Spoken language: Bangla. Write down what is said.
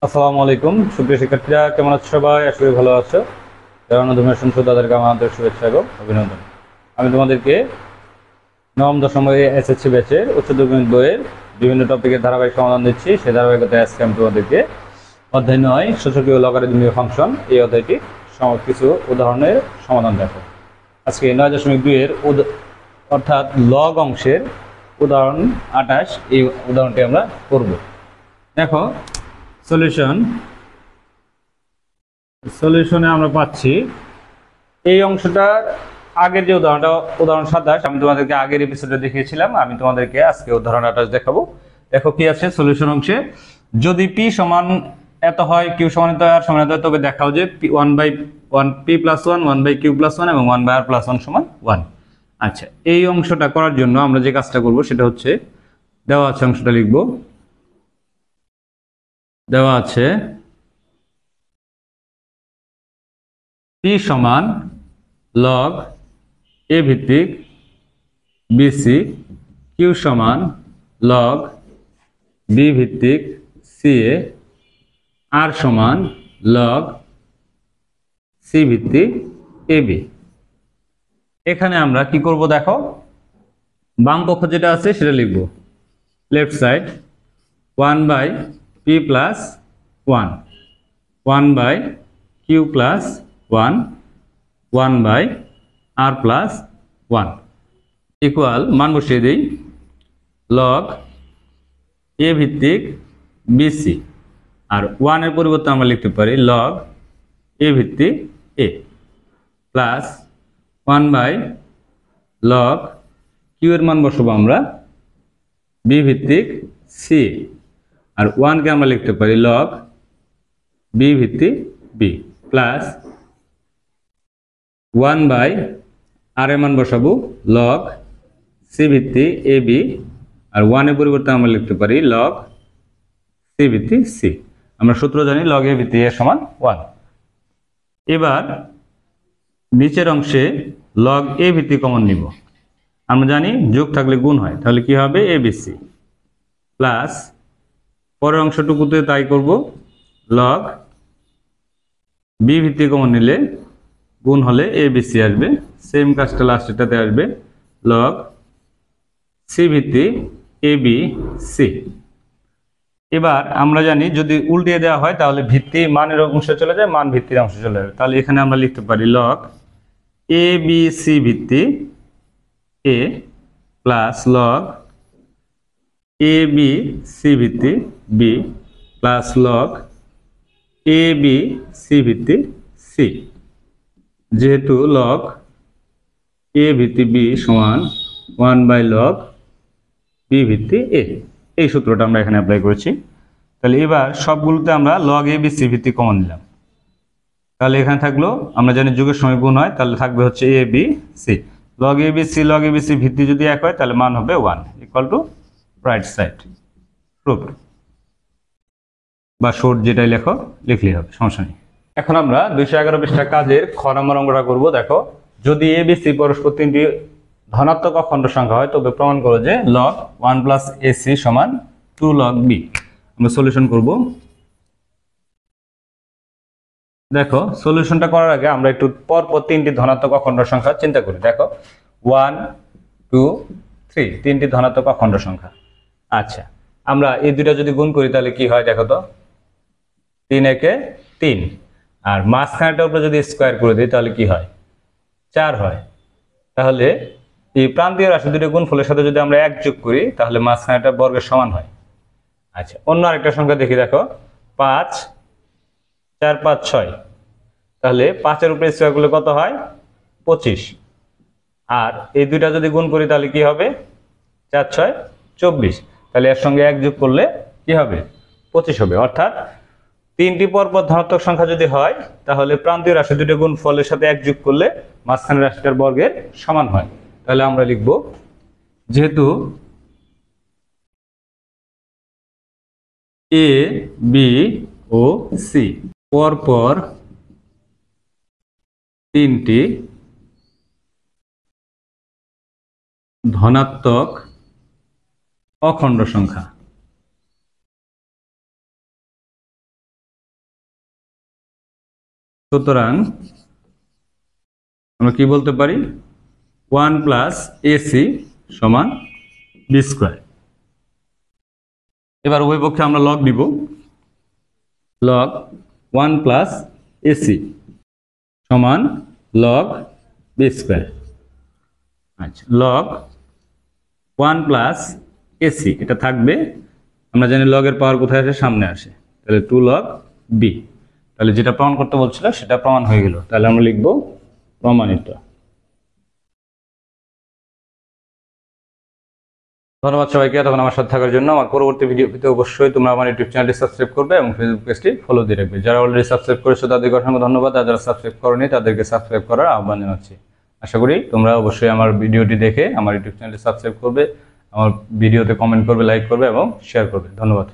আসসালামু আলাইকুম সুপ্রিয় শিক্ষার্থীরা, কেমন আছো সবাই? আশা করি ভালো আছো। যারা নতুন শুনছো তাদেরকে আমার আন্তরিক শুভেচ্ছা এবং অভিনন্দন। আমি তোমাদেরকে নবম দশম এসএসসি ব্যাচের উচ্চ মাধ্যমিক বইয়ের বিভিন্ন টপিকের ধারাবাহিক সমাধান দিচ্ছি। সেই ধারাবাহিকতায় আজকে আমি তোমাদেরকে অধ্যায় 9 সূচকীয় লগারিদমিক ফাংশন এই অধ্যায়টি কিছু উদাহরণের সমাধান দেখো। আজকে 9.2 এর অর্থাৎ লগ অংশের উদাহরণ 28 এই উদাহরণটি আমরা করব। দেখো সলিউশনে আমরা পাচ্ছি এই অংশটার আগের যে উদাহরণ 27 আমি তোমাদেরকে আগের এপিসোডে দেখিয়েছিলাম। আমি তোমাদেরকে আজকে উদাহরণ 28 দেখাবো। দেখো কি আছে সলিউশন অংশে, যদি পি সমান এত হয়, কিউ সমান এত হয়, আর সমান এত হয়, তবে দেখাও যে P P plus one, one by Q plus one এবং one by R plus one সমান ওয়ান। আচ্ছা, এই অংশটা করার জন্য আমরা যে কাজটা করব সেটা হচ্ছে, দেওয়া আছে অংশটা লিখব। দেওয়া আছে পি সমান লগ এ ভিত্তিক বিসি, কিউ সমান লগ বি ভিত্তিক সিএ, আর সমান লগ সি ভিত্তিক এবি। এখানে আমরা কি করব দেখো, বাম পক্ষ যেটা আছে সেটা লিখব, left side one by p plus one, one by Q plus one, one by R plus one equal মান বসিয়ে দিই লগ এ ভিত্তিক বিসি, আর ওয়ানের পরিবর্তে আমরা লিখতে পারি লগ এ ভিত্তিক A plus one by log Q এর মান বসাবো আমরা বি ভিত্তিক সি, আর ওয়ানকে আমরা লিখতে পারি লগ বি ভিত্তিক বি প্লাস ওয়ান বাই আর এর মান বসাবো লগ সি ভিত্তিক এ বি, আর ওয়ানের পরিবর্তে আমরা লিখতে পারি লগ সি ভিত্তিক সি। আমরা সূত্র জানি লগ এ ভিত্তিক এ সমান ওয়ান। এবার নিচের অংশে লগ এ ভিত্তিক কমন নিব। আমরা জানি যোগ থাকলে গুণ হয়, তাহলে কি হবে এ বি সি প্লাস পরের অংশটুকুতে তাই করব, লগ বি ভিত্তিক কমন নিলে গুণ হলে এ বি সি আসবে, সেম কাজটা লাস্টেটাতে আসবে লগ সি ভিত্তিক এ বি সি। এবার আমরা জানি যদি উল্টিয়ে দেওয়া হয় তাহলে ভিত্তি মানের অংশে চলে যায়, মান ভিত্তির অংশে চলে যাবে। তাহলে এখানে আমরা লিখতে পারি লগ এ বি সি ভিত্তিক A plus log A B C ভিত্তিক B plus log A B C ভিত্তিক সি। যেহেতু লগ এ ভিত্তিক বি সমান ওয়ান বাই লগ বি ভিত্তিক এ, এই সূত্রটা আমরা এখানে অ্যাপ্লাই করেছি। তাহলে এবার সবগুলোতে আমরা লগ এ বি সি ভিত্তিক কমন নিলাম। তাহলে এখানে থাকলো, আমরা জানি যুগের সময় গুণ হয়, তাহলে থাকবে হচ্ছে A B C. Log A B C ভিত্তি যদি এক হয় তাহলে মান হবে one equal to right side proof, বা শর্ট যেটাই লেখো লিখলেই হবে, সমস্যা নেই। এখন আমরা 211 পৃষ্ঠা কাজের খ নম্বর অঙ্কটা করবো। দেখো, যদি এ বি সি পরস্পর তিনটি ধনাত্মক অখণ্ড সংখ্যা হয় তবে প্রমাণ করো যে log one plus a c সমান টু লগ বি। আমরা সলিউশন করব। দেখো, সলিউশনটা করার আগে আমরা একটু পরপর তিনটি ধনাত্মক অখণ্ড সংখ্যা চিন্তা করি। দেখো, 1 2 3 তিনটি ধনাত্মক অখণ্ড সংখ্যা। আচ্ছা, আমরা এই দুইটা যদি গুণ করি তাহলে কি হয় দেখো তো, 3 একে 3, আর মাঝখানেটার উপরে যদি স্কোয়ার করে দিই তাহলে কি হয়, 4 হয়। তাহলে এই প্রান্তীয় রাশি দুটো গুণফলের সাথে যদি আমরা 1 যোগ করি তাহলে মাঝখানেটা বর্গের সমান হয়। আচ্ছা, অন্য আরেকটা সংখ্যা দেখি। দেখো, 5 4 5 6, তাহলে 5 এর উপরে স্কয়ার করলে কত হয়, 25। আর এই দুইটা যদি গুণ করি তাহলে কি হবে, 4 6 24, তাহলে এর সঙ্গে 1 যোগ করলে কি হবে, 25 হবে। অর্থাৎ তিনটি পরপর ধনাত্মক সংখ্যা যদি হয় তাহলে প্রান্তীয় রাশি দুটো গুণফলের সাথে 1 যোগ করলে মাঝখানের রাশিটার বর্গের সমান হয়। তাহলে আমরা লিখব, যেহেতু এ বি ও সি পরপর তিনটি ধনাত্মক অখণ্ড সংখ্যা, সুতরাং আমরা কি বলতে পারি 1 প্লাস এসি সমান বি স্কোয়ার। এবার উভয় পক্ষে আমরা লগ দিব, লগ 1 প্লাস এসি সমান লগ বি স্কোয়ার। আচ্ছা, লগ 1 প্লাস এসি এটা থাকবে, আমরা জানি লগের পাওয়ার কোথায় আসে, সামনে আসে, তাহলে 2 লগ বি। তাহলে যেটা প্রমাণ করতে বলছিল সেটা প্রমাণ হয়ে গেল, তাহলে আমরা লিখব প্রমাণিত। ধন্যবাদ সবাইকে এতক্ষণ আমার সাথে থাকার জন্য। আমার পরবর্তী ভিডিও পেতে অবশ্যই তোমরা আমার ইউটিউব চ্যানেলটি সাবস্ক্রাইব করবে এবং ফেসবুক পেজটি ফলো দিয়ে রাখবে। যারা অলরেডি সাবস্ক্রাইব করেছো তাদেরকে অসংখ্য ধন্যবাদ, আর যারা সাবস্ক্রাইব করোনি তাদেরকে সাবস্ক্রাইব করার আহ্বান জানাচ্ছি। আশা করি তোমরা অবশ্যই আমার ভিডিওটি দেখে আমার ইউটিউব চ্যানেলটি সাবস্ক্রাইব করবে, আমার ভিডিওতে কমেন্ট করবে, লাইক করবে এবং শেয়ার করবে। ধন্যবাদ।